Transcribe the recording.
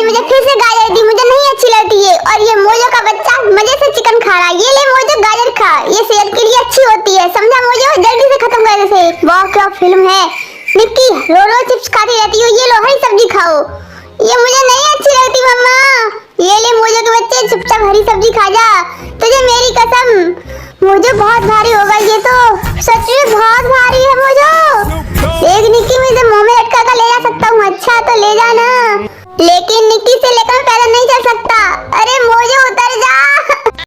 मुझे फिर से गाजर दी, मुझे नहीं अच्छी लगती है। और ये मोजो का बच्चा मजे से चिकन खा रहा है। ये ले मोजो गाजर खा, ये सेहत के लिए अच्छी होती है, समझा मोजो? जल्दी से खत्म कर इसे। वाह क्या फिल्म है। निक्की रो चिप्स खाती रहती हो, ये लो हरी सब्जी खाओ। ये मुझे नहीं अच्छी लगती मम्मा। ये ले मोजो के बच्चे चुपचाप हरी सब्जी खा जा, तुझे मेरी कसम। मुझे बहुत भारी होगा ये तो, सच में बहुत भारी है मोजो। एक निक्की में मुंह में लटका कर ले जा सकता हूँ। अच्छा तो ले जाना, लेकिन निक्की